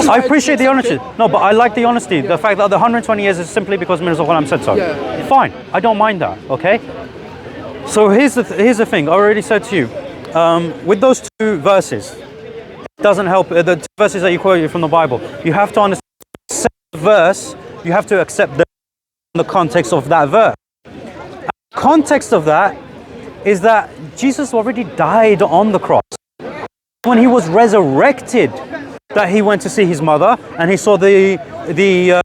I appreciate the honesty. No, but I like the honesty. The fact that the 120 years is simply because Mirza Ghulam said so. Fine, I don't mind that. Okay. So here's the thing. I already said to you, with those two verses, it doesn't help. The two verses that you quoted from the Bible, you have to understand the verse. You have to accept the context of that verse. And the context of that is that Jesus already died on the cross. When he was resurrected, that he went to see his mother and he saw the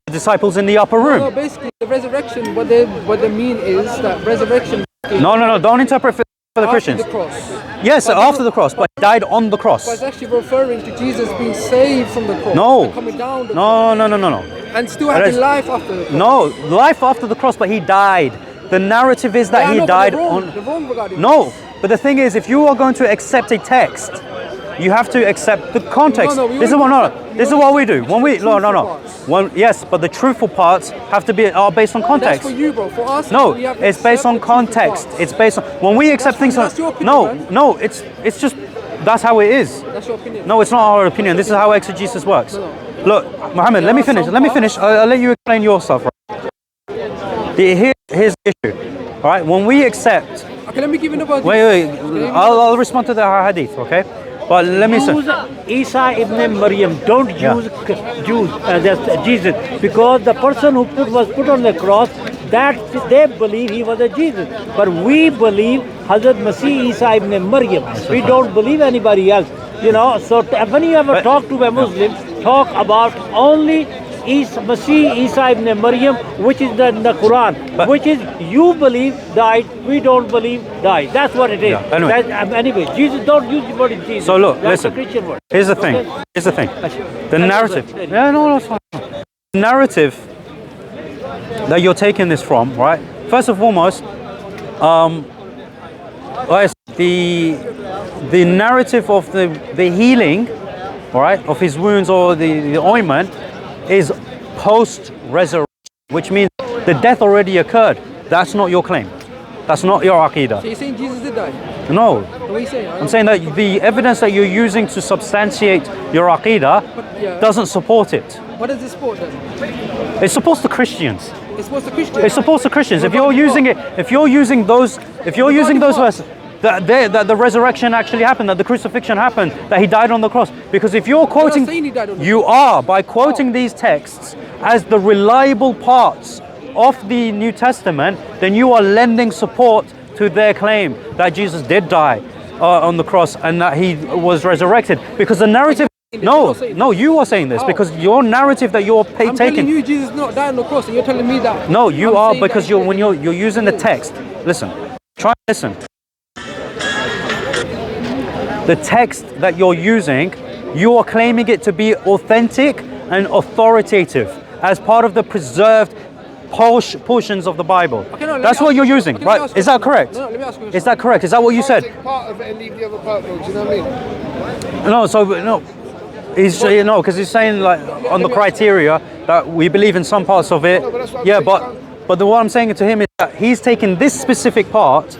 disciples in the upper room. No, basically the resurrection, what they mean is that resurrection. No, don't interpret for the Christians. After the cross. Yes, after the cross, but he died on the cross. But it's actually referring to Jesus being saved from the cross. No. Coming down the cross. No. And still having life after the cross. No, life after the cross, but he died. The narrative is that he died on. They're wrong regarding No, but the thing is, if you are going to accept a text, you have to accept the context. This is what we do. When we yes, but the truthful parts are based on context. That's for you, bro. For us, no, it's based on context. It's based on when we accept things. That's your opinion, no, it's just that's how it is. That's your opinion. No, it's not our opinion. This is how exegesis works. No. Look, Muhammad, let me finish. I'll let you explain your stuff. Right? Here's the issue. All right, when we accept. Okay, let me give you another. Wait. I'll respond to the hadith. Okay. But let me say. Use Isa ibn Maryam. Don't use Jews as Jesus, because the person who was put on the cross, that they believe he was a Jesus. But we believe Hazrat Masih Isa ibn Maryam. We don't believe anybody else. You know. So when you ever talk to a Muslim, talk about only Masih Isa ibn Maryam, which is in the Quran, which is you believe died, we don't believe died. That's what it is. Yeah, anyway, Jesus, don't use the word Jesus. So look, that's listen. a Christian word. Here's the thing. Okay? Here's the thing. The narrative. Yeah, no, it's fine. The narrative that you're taking this from, right? First and foremost, the narrative of the healing, all right, of his wounds or the ointment is post-resurrection, which means the death already occurred. That's not your claim. That's not your aqidah. So you're saying Jesus did die? No. What are you saying? I'm saying that the evidence that you're using to substantiate your aqidah doesn't support it. What does it support then? It supports the Christians. It supports the Christians? It supports the Christians. If you're using those verses, that the resurrection actually happened, that the crucifixion happened, that he died on the cross. Because if you're quoting, you are, by quoting these texts as the reliable parts of the New Testament, then you are lending support to their claim that Jesus did die on the cross and that he was resurrected. Because the narrative, no, you are saying this because your narrative that you're taking. I'm telling you, Jesus not died on the cross, and you're telling me that. No, you are, because when you're using the text. Listen, try and listen. The text that you're using, you are claiming it to be authentic and authoritative as part of the preserved portions of the Bible. Okay, no, that's what you're using, right? Is that correct? No, let me ask you. Is that correct? Is that what you said? Take part of it and leave the other part, though. Do you know what I mean? No. Because he's saying like on the criteria that we believe in some parts of it. But what I'm saying to him is that he's taken this specific part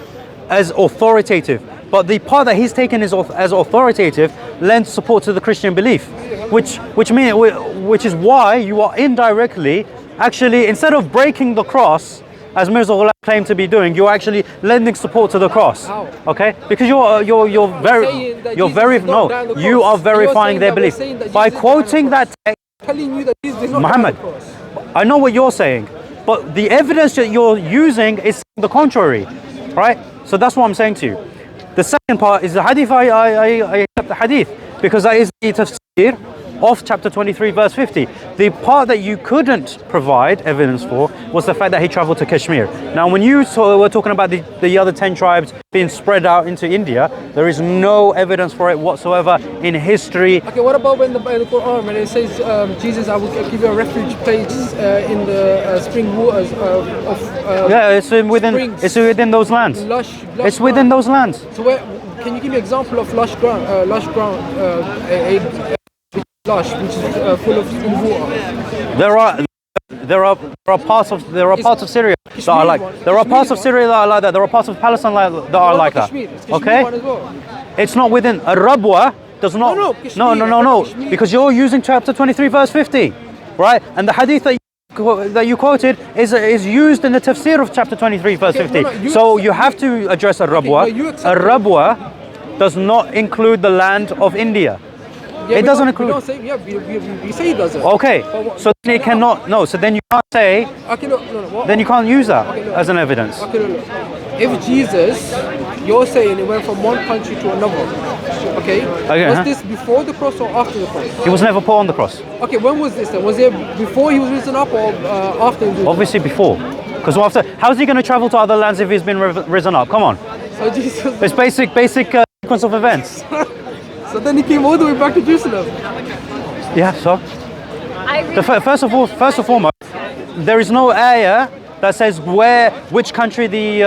as authoritative. But the part that he's taken as authoritative lends support to the Christian belief, which is why you are indirectly, actually, instead of breaking the cross, as Mirza Ghulam claimed to be doing, you're actually lending support to the cross. Okay? Because you are verifying their belief by quoting that text. Muhammad, I know what you're saying, but the evidence that you're using is the contrary, right? So that's what I'm saying to you. The second part is the hadith. I accept the hadith because that is the tafsir of chapter 23 verse 50. The part that you couldn't provide evidence for was the fact that he traveled to Kashmir. Now when you were talking about the other 10 tribes being spread out into India, there is no evidence for it whatsoever in history. Okay, what about when the Quran, when it says Jesus, I will give you a refuge place in the spring waters it's within those lands. It's within those lands. So can you give me an example of lush ground, lush, which is full of water? There are parts of Syria that are like. There are parts of Syria that are like that. There are parts of Palestine that are like that. Okay, it's not within a rabwa. does not. No, No. Kashmir. Because you're using chapter 23, verse 50, right? And the hadith that you quoted is used in the tafsir of chapter 23, verse 50. So you have to address Ar-Rabwa. Ar-Rabwa does not include the land of India. Yeah, it doesn't include. We don't say, we say it doesn't. Okay, so then it cannot. No, so then you can't say. Okay, no. What? Then you can't use that as an evidence. Okay, no. If Jesus, you're saying it went from one country to another, okay? Was this before the cross or after the cross? He was never put on the cross. Okay, when was this then? Was it before he was risen up or after he was risen up? Obviously before. Because how's he going to travel to other lands if he's been risen up? Come on. So Jesus. It's basic sequence of events. So then he came all the way back to Jerusalem. Yeah, so. First and foremost, there is no ayah that says which country the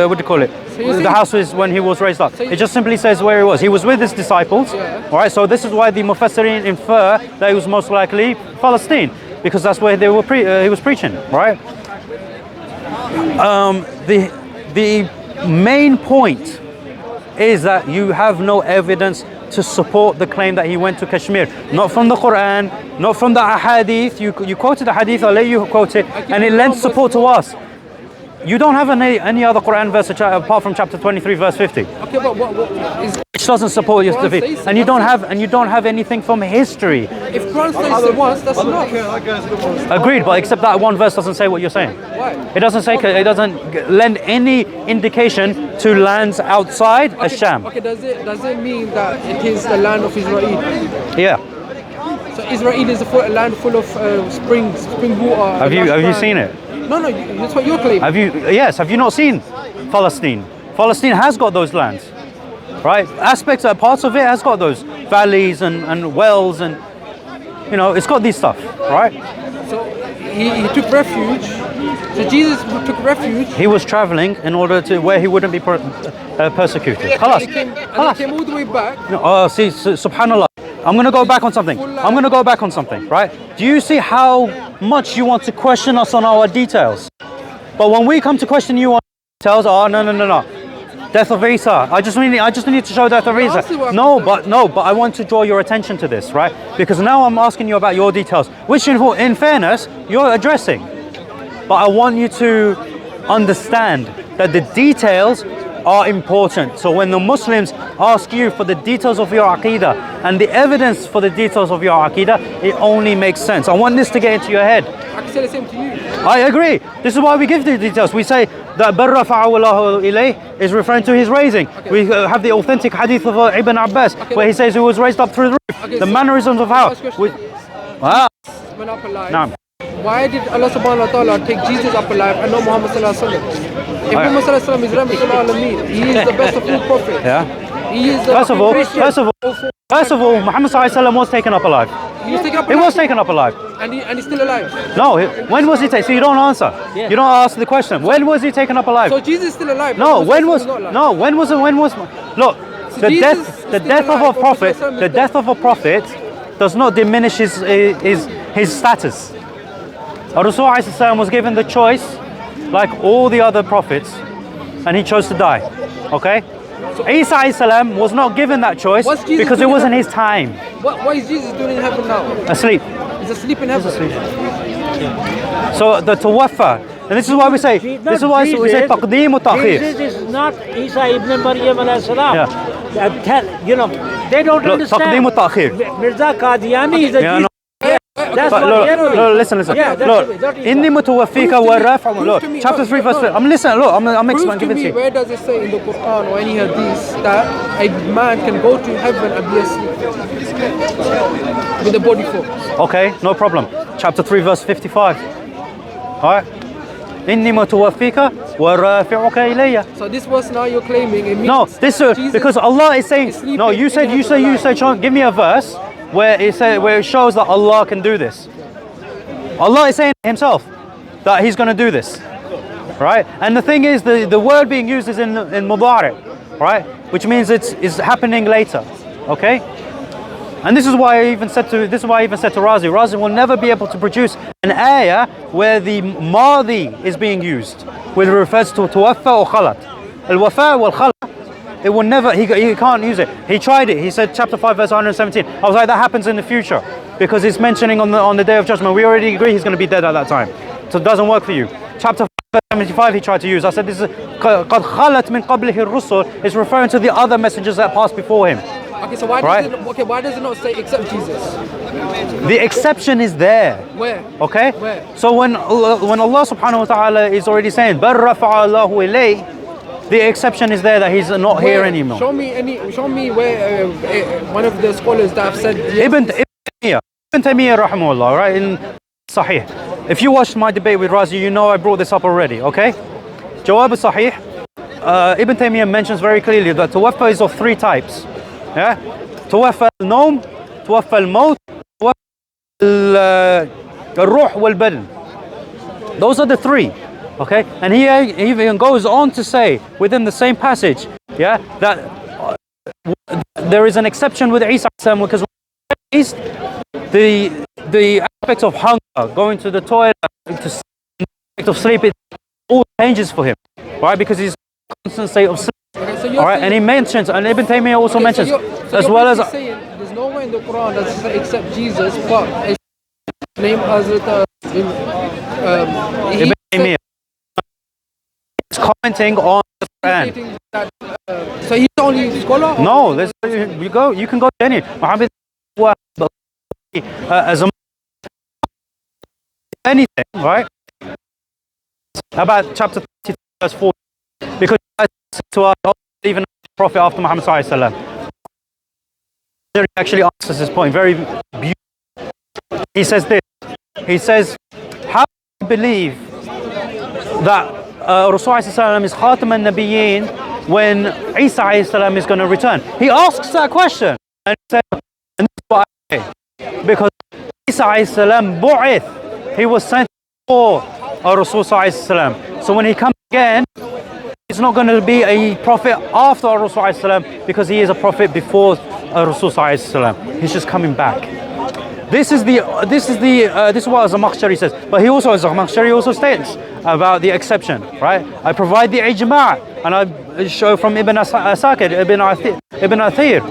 what do you call it? So the house was when he was raised up. It just simply says where he was. He was with his disciples. Yeah. All right. So this is why the Mufassirin infer that he was most likely Palestine, because that's where he was preaching. Right. The main point is that you have no evidence to support the claim that he went to Kashmir. Not from the Quran, not from the Hadith. You quoted the Hadith, I'll let you quote it, and it lends support to us. You don't have any other Quran verse apart from chapter 23, verse 50. Okay, but what is... Which doesn't support your defeat. And you don't have anything from history. If Quran says it once, that's enough. Agreed, but except that one verse doesn't say what you're saying. Why? It doesn't say. It doesn't lend any indication to lands outside Asham. Okay, does it mean that it is the land of Israel? Yeah. So Israel is a land full of spring water. Have you seen it? No, that's what you're claiming. Have you not seen Palestine? Palestine has got those lands, right? Parts of it has got those valleys and wells, and it's got these stuff, right? So he took refuge. So Jesus took refuge. He was traveling in order to where he wouldn't be persecuted. And he came all the way back. Subhanallah. I'm going to go back on something. Right? Do you see how much you want to question us on our details? But when we come to question you on details, no. Death of Isa. I just need to show death of Isa. No, but I want to draw your attention to this, right? Because now I'm asking you about your details, which in fairness, you're addressing. But I want you to understand that the details are important. So when the Muslims ask you for the details of your Aqidah and the evidence for the details of your Aqidah, it only makes sense. I want this to get into your head. I can say the same to you. I agree. This is why we give the details. We say that Barra fa'awallahu ilayh is referring to his raising. Okay. We have the authentic hadith of Ibn Abbas where he says he was raised up through the roof. Okay, the mannerisms of how. Went up alive. Nah. Why did Allah subhanahu wa ta'ala take Jesus up alive and not Muhammad sallallahu alaihi wasallam? If Muhammad sallallahu alaihi wasallam is Rahmatul Alameen, he is the best of all prophets. Yeah. He is the First of all, Muhammad sallallahu alaihi wasallam was taken up alive. He was taken up alive. He was taken up alive. And he's still alive. No, when was he taken? So you don't answer. Yeah. You don't ask the question. When was he taken up alive? So Jesus is still alive. Look, so the death of a prophet does not diminish his status. Rasul was given the choice like all the other prophets, and he chose to die. Okay? So Isa was not given that choice because it wasn't his time. What is Jesus doing in heaven now? Asleep. He's asleep in heaven. So the tawaffa, and this is why we say taqdeem wa ta'khir. Jesus is not Isa ibn Maryam alayhi salam. They don't understand. Taqdeem wa ta'khir. Mirza Qadiyani is a Jesus. Listen. Inni mutawaffika wa raf'u. Look, chapter 3 verse 5. I'm listening. Look, I'm explaining. Give it to you. Where does it say in the Quran or any hadith that a man can go to heaven and be asleep with the body full? Okay, no problem. Chapter 3 verse 55. Alright. Inni mutawaffika wa rafi'uka ilayya. So this was now you're claiming it means no, this because Allah is saying no. You said Sean, give me a verse where it shows that Allah can do this. Allah is saying himself that he's going to do this, right? And the thing is, the word being used is in mudari', right? Which means it's happening later, okay? And this is why I even said to Razi. Razi will never be able to produce an ayah where the madi is being used, where it refers to tuwaffa or khalat. Al-wafa wal khalat it will never, he can't use it. He tried it. He said chapter 5 verse 117. I was like, that happens in the future because it's mentioning on the day of judgment. We already agree he's going to be dead at that time. So it doesn't work for you. Chapter 5 verse 75 he tried to use. I said this is قَدْ خَلَتْ مِنْ قَبْلِهِ الرُّسُلِ. It's referring to the other messengers that passed before him. Okay, so why does it not say except Jesus? The exception is there. Where? Okay? Where? So when Allah subhanahu wa ta'ala is already saying بَلْ رَفَعَ اللَّهُ إِلَيْهِ, the exception is there that he's not here anymore. Show me where one of the scholars that have said yes. Ibn Taymiyyah rahimahullah, right, in Sahih. If you watched my debate with Razi, you know I brought this up already, okay? Jawab al-Sahih, Ibn Taymiyyah mentions very clearly that tawaffa is of 3 types. Yeah? Tawaffa al-nawm, tawaffa al-maut, tawaffa al-ruh wal-badan. Those are the 3. Okay, and he even goes on to say within the same passage, yeah, that there is an exception with Isa because the aspect of hunger, going to the toilet, the aspect of sleep, it all changes for him, right? Because he's in a constant state of sleep. Okay, so all right, and he mentions, and Ibn Taymiyyah also mentions, as well as saying there's no way in the Quran that says except Jesus, but his name Hazrat Ibn Taymiyyah. Commenting on the Quran. So he's the only scholar? No, you can go to any. Muhammad as a anything, right? About chapter 30 verse 4. Because to us, even the Prophet after Muhammad sallallahu alaihi wasallam. He actually answers this point very beautiful. He says this. He says, how do you believe that Rasulullah is Khatam al-Nabiyyin when Isa alayhi is going to return? He asks that question and says, and this is what I say, because Isa alayhi bu'ith, he was sent for Rasulullah alayhi. So when he comes again, he's not going to be a prophet after Rasulullah alayhi because he is a prophet before Rasulullah alayhi. He's just coming back. This is what Az-Zamakhshari says, but he also, Az-Zamakhshari also states about the exception, right? I provide the ijma' and I show from Ibn Asakir, Ibn Athir,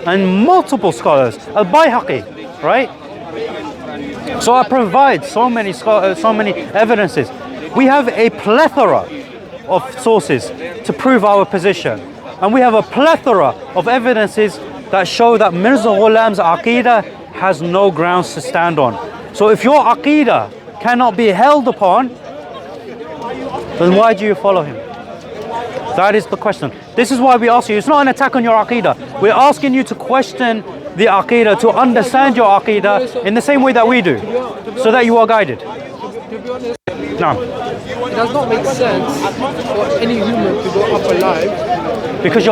and multiple scholars, Al-Bayhaqi, right? So I provide so many evidences. We have a plethora of sources to prove our position, and we have a plethora of evidences that show that Mirza Ghulam's Aqidah has no grounds to stand on. So if your Aqidah cannot be held upon, then why do you follow him? That is the question. This is why we ask you. It's not an attack on your Aqidah. We're asking you to question the Aqidah, to understand your Aqidah in the same way that we do, so that you are guided. To be honest, No. it does not make sense for any human to go up alive. Because do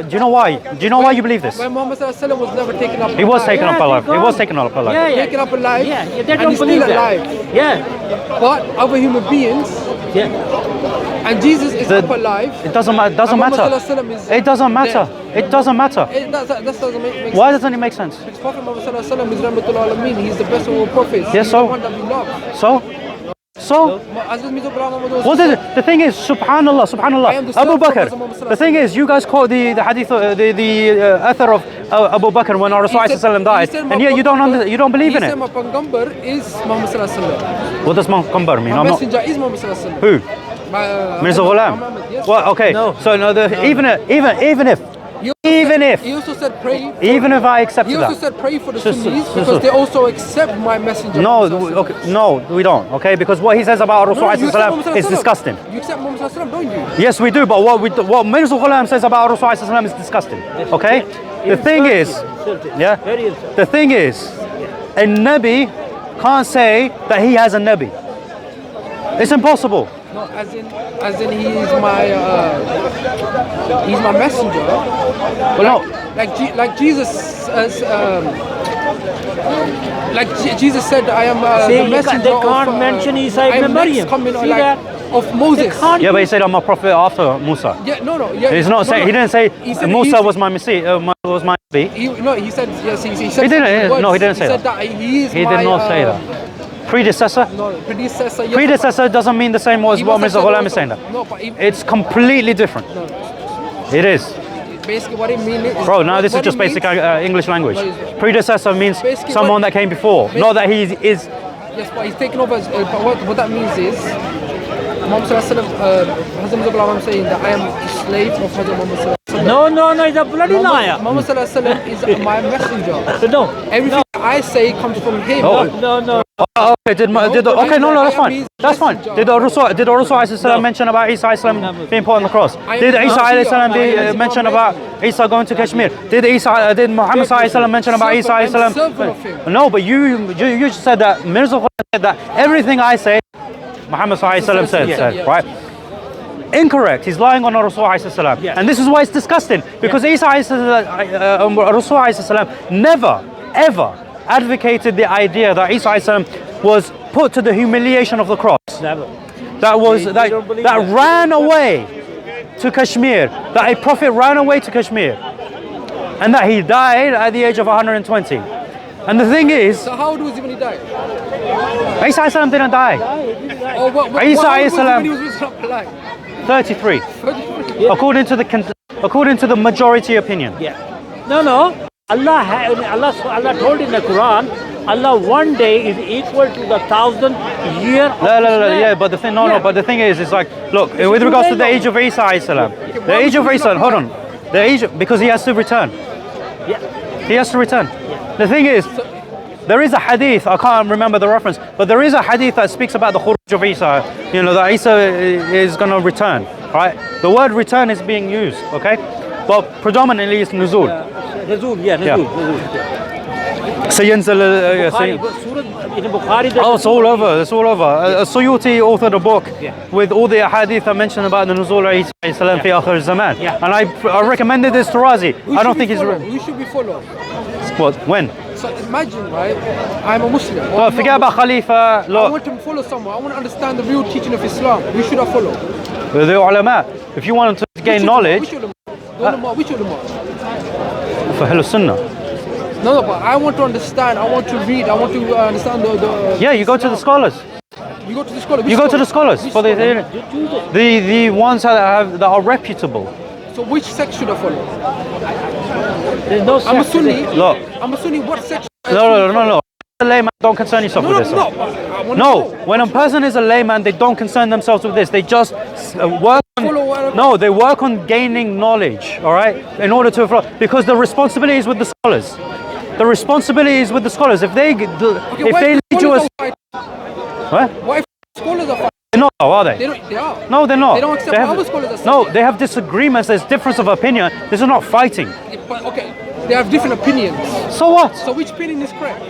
you know why? Do you know why you believe this? When Muhammad Sallallahu was never taken up alive. He was taken up alive. He was taken up alive. Yeah. Taken up alive. Yeah, they and don't he's believe still that. alive. Yeah. But other human beings, Yeah. and Jesus is up alive. It doesn't matter. It doesn't matter. It doesn't matter. That doesn't make sense. Why doesn't it make sense? Because Prophet Muhammad Sallallahu is Rahmatul Alameen. He's the best of all prophets. Yes, He's so? the one that we love. So? Well, the thing is, subhanallah, Abu Bakr. The thing is, you guys quote the hadith, the author of Abu Bakr when our Rasulullah died, and yet you don't believe in it. My Pagambar is Muhammad Sallallahu. What does Muhammad mean? My messenger is Muhammad Sallallahu. Who? Mirza Ghulam. Yes. Well, okay. No. So no, even if he also said pray. Even if I accept He that. also said pray for the Sunnis because they also accept my messenger. No, we don't. Okay, because what he says about Rasulullah is disgusting. You accept Muhammad Sallallahu, don't you? Yes, we do. But what Mirza Ghulam says about Rasulullah is disgusting. Okay. The thing is, the thing is, a Nabi can't say that he has a Nabi. It's impossible. No, as in he's my messenger. Well, like Jesus, Jesus said, I am the messenger. They can't mention Isa ibn Maryam. See that? Of Moses. Yeah, but he said I'm a prophet after Musa. Yeah, no. Yeah, he's not saying. He didn't say Musa was my Messiah. Was my Nabi. He said yes. He said. He didn't. No, he didn't say that. that. He did not say that. Predecessor? No, predecessor. Yes, predecessor doesn't mean the same as what Mirza Ghulam is saying. No, but it's completely different. No. It is. Basically, what it means is... Bro, now this is just basic English language. Predecessor means someone that came before, not that he is... Yes, but he's taken over. What that means is, Muhammad Sallallahu Alaihi Wasallam, saying that I am the slave of Hazrat Muhammad Sallallahu Alaihi Wasallam. No, he's a bloody liar. Muhammad Sallallahu Alaihi Wasallam is my messenger. No. Everything I say comes from him. Oh. No. Oh, okay, that's fine. That's fine. Did Rasul mention about Isa being put on the cross? Did Isa mention about Isa going to Kashmir? Did Muhammad mention about Isa? No, but you just said that Mirza said that everything I say, Muhammad said, right? Incorrect. He's lying on Rasul and this is why it's disgusting, because Isa Rasul never ever advocated the idea that Isa was put to the humiliation of the cross. Never. That ran away to Kashmir. That a prophet ran away to Kashmir, and that he died at the age of 120. And the thing is, so how old was he when he died? Isa didn't die. Oh, what Isa was he when he was alive? 33, 33. according to the majority opinion. Yeah. No. Allah told in the Quran, Allah one day is equal to the 1,000 year. Yeah, but the thing, but the thing is, it's like, look, with regards to the age of Isa, the age of Isa, hold on, because he has to return. Yeah. He has to return. Yeah. The thing is, there is a hadith, I can't remember the reference, but there is a hadith that speaks about the khuruj of Isa, that Isa is going to return, right? The word return is being used, okay? But predominantly it's nuzul. Nuzul. Oh, it's all over. Suyuti authored a book with all the hadith I mentioned about the nuzul of Isa fi akhir zaman. And I recommended this to Razi. I don't think he's... We should be followed. What? When? So imagine, right? I'm a Muslim. Well, forget about Khalifa. Look, I want to follow someone. I want to understand the real teaching of Islam. We should have followed. The ulama. If you want to gain knowledge... Which ulama? For Ahlus Sunnah. No, but I want to understand. I want to read. I want to understand the Yeah, you go to the scholars. You go to the scholars. You go to the scholars for the ones that are reputable. So which sect should I follow? There's no I'm a Sunni. Look. I'm a Sunni. What sect? No. A layman, don't concern yourself with this. No, when a person is a layman, they don't concern themselves with this. They just work on, they work on gaining knowledge, all right, in order to, because the responsibility is with the scholars. The responsibility is with the scholars. If they lead you as... What? Why scholars are fighting? They're not, are they? They are. No, they're not. They don't accept our scholars are saying. No, they have disagreements. There's difference of opinion. This is not fighting. But, okay, they have different opinions. So what? So which opinion is correct?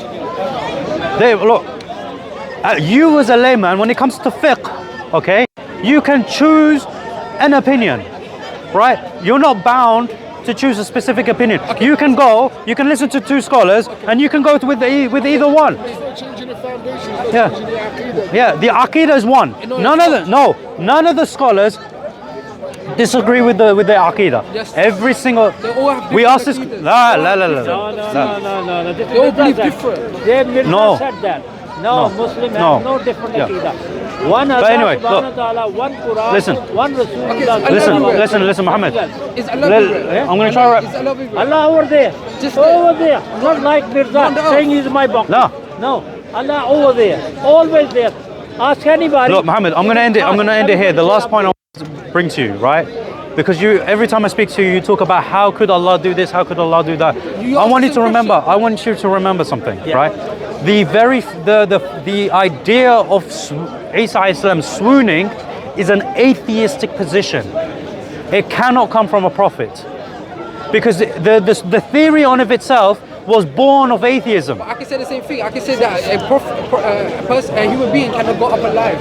Look, you as a layman, when it comes to fiqh, okay, you can choose an opinion, right? You're not bound to choose a specific opinion. Okay. You can listen to two scholars, and you can go with either one. It's not changing the foundation, it's not changing the aqidah. Yeah, the aqidah is one. None of the scholars disagree with the aqidah. Yes. Every single... We asked this... No. They all believe different. They never said that. No, Muslim have no different aqidah. One Allah, one Quran, listen. one Rasulullah. Listen, Muhammad. Is Allah everywhere? I'm going to try... Is Allah everywhere? Allah over there. Just over there. Not like Mirza saying he's my box. No. Allah over there. Always there. Ask anybody. Look, Muhammad, I'm going to end it here. The last point I want to bring to you, right? Because every time I speak to you, you talk about how could Allah do this, how could Allah do that. I want you to remember something, right? The idea of Isa swooning is an atheistic position. It cannot come from a prophet, because the theory on of itself was born of atheism. I can say the same thing. I can say that a human being cannot go up alive.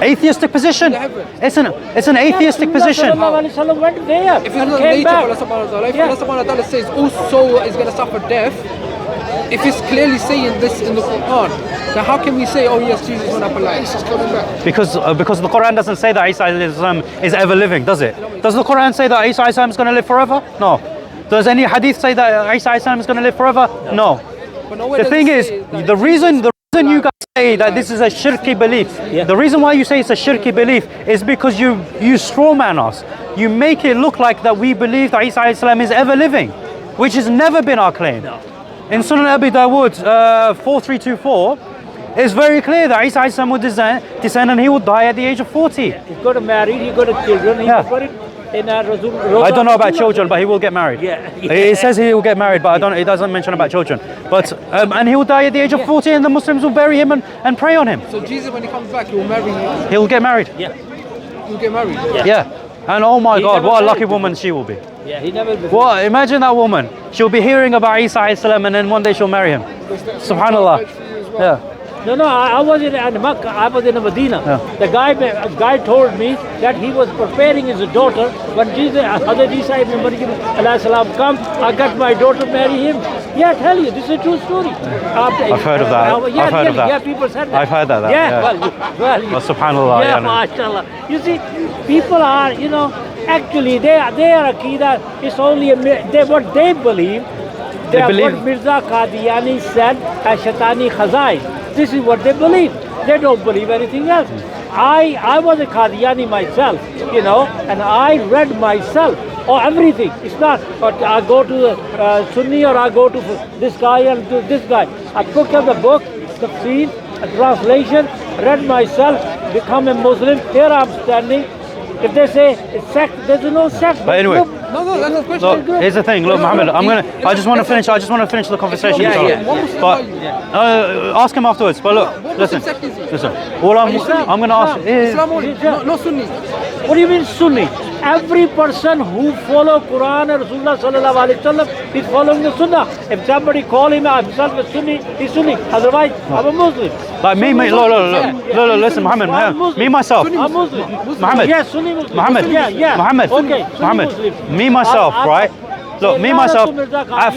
Atheistic position. It's an atheistic position. Sallallahu went there. If it's not the nature of Allah subhanahu wa ta'ala, if Allah subhanahu wa ta'ala says all soul is going to suffer death, if it's clearly saying this in the Quran, then how can we say, oh yes, Jesus went up alive? Jesus is coming back. Because the Quran doesn't say that Isa is ever living, does it? Does the Quran say that Isa is going to live forever? No. Does any hadith say that Isa is going to live forever? No. But The thing is, the reason you guys say that this is a shirky belief. Yeah. The reason why you say it's a shirky belief is because you strawman us. You make it look like that we believe that Isa alayhi salam is ever living, which has never been our claim. No. In Sunan Abi Dawood 4324, it's very clear that Isa alayhi salam would descend and he would die at the age of 40. He's got married, he got children, he Yeah. got it in a I don't know about children, but he will get married. Yeah. It says he will get married, but it doesn't mention about children. But and he will die at the age of 40, and the Muslims will bury him and pray on him. So Jesus, when he comes back, he will marry you. He'll get married. Yeah. He'll get married. Yeah. And oh my He God, never what a lucky married. woman she will be. Yeah, he never been. Well, imagine that woman. She'll be hearing about Isa alayhi salam, and then one day she'll marry him. Subhanallah. Yeah. No, I was in Makkah, I was in Medina. Yeah. The guy told me that he was preparing his daughter when Jesus, Hazrat Isa ibn Maryam alayhi salam come, I got my daughter marry him. Yeah, I tell you, this is a true story. I've heard of that. Yeah, I've heard of that. Yeah, people said that. I've heard that. Yeah, Yeah. well, Subhanallah. yeah, no. mashallah. You see, people are, actually their aqidah is only what they believe. They believe- what Mirza Qadiyani said as Shaitani Khazai. This is what they believe. They don't believe anything else. I was a Qadiyani myself, and I read myself everything. It's not, but I go to Sunni or I go to this guy and to this guy. I picked up the book, the scene, a translation, read myself, become a Muslim. Here I'm standing. If they say it's sect, there's no sect. But anyway. No, that's not question. Look, here's the thing. Look, Muhammad, I just want to finish the conversation. Yeah, sorry. yeah. What Muslim But are you? ask him afterwards. But look, What listen, Muslim sect is he? listen. All I'm going to ask is, Islam only, no Sunni. What do you mean Sunni? Every person who follow Quran and Rasulullah sallallahu alaihi wasallam is following the Sunnah. If somebody call him himself a Sunni, he's Sunni. Otherwise, I'm a Muslim. like me, look, listen, Muhammad, I'm Muslim. me myself, I'm Muslim. Muhammad. Yes, Sunni Muslim. Muhammad. Yeah. Muhammad. Okay, Sunni Muhammad. Muslim. Me myself, right? Look, me myself. At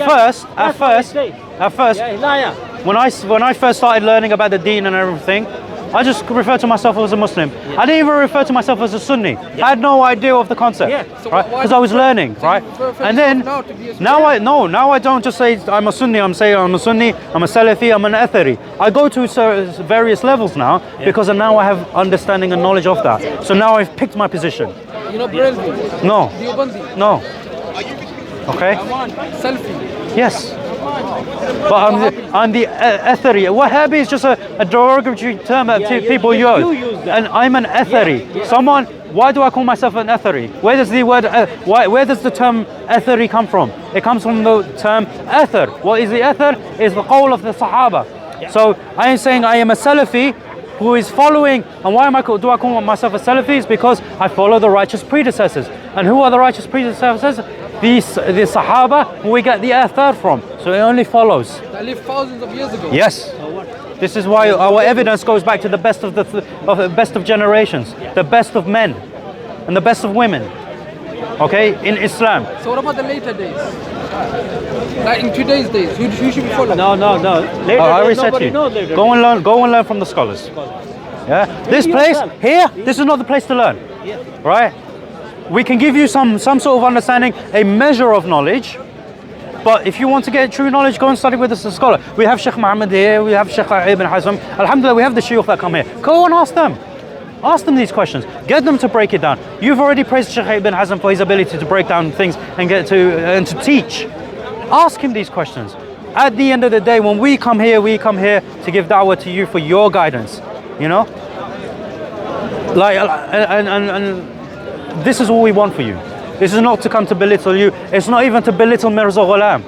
first, Yeah, when I first started learning about the Deen and everything, I just referred to myself as a Muslim. I didn't even refer to myself as a Sunni. I had no idea of the concept, Yeah. So right? why Because do I you was refer- learning, so right? you refer And yourself then now to be a now I don't just say I'm a Sunni. I'm saying I'm a Sunni. I'm a Salafi. I'm an Athari. I go to various levels now because now I have understanding and knowledge of that. So now I've picked my position. Brelvi, No, Deobandi, no. Okay. Selfie. Yes. But I'm the Athari. Wahhabi is just a derogatory term that people use. you use that. And I'm an Athari. Someone, why do I call myself an Athari? Where does the word, where does the term Athari come from? It comes from the term Athar. What is the Athar? It's the qawl of the Sahaba. So I am saying I am a Salafi who is following, and why do I call myself a Salafi? It's because I follow the righteous predecessors. And who are the righteous predecessors? The Sahaba, who we get the Athar from. So it only follows. That lived thousands of years ago. Yes. This is why our evidence goes back to the best of the best of generations, the best of men, and the best of women. Okay, in Islam. So what about the later days? Like in today's days, who should be following? No. Later, I already days, said to nobody you. knows later. Go and learn from the scholars. Yeah. This place yourself. here, this is not the place to learn. Right? We can give you some sort of understanding, a measure of knowledge. But if you want to get true knowledge, go and study with us as a scholar. We have Sheikh Muhammad here, we have Sheikh Ibn Hazm. Alhamdulillah, we have the shuyukh that come here. Go and ask them. Ask them these questions. Get them to break it down. You've already praised Sheikh Ibn Hazm for his ability to break down things and to teach. Ask him these questions. At the end of the day, when we come here to give da'wah to you for your guidance. Like, and this is all we want for you. This is not to come to belittle you. It's not even to belittle Mirza Ghulam.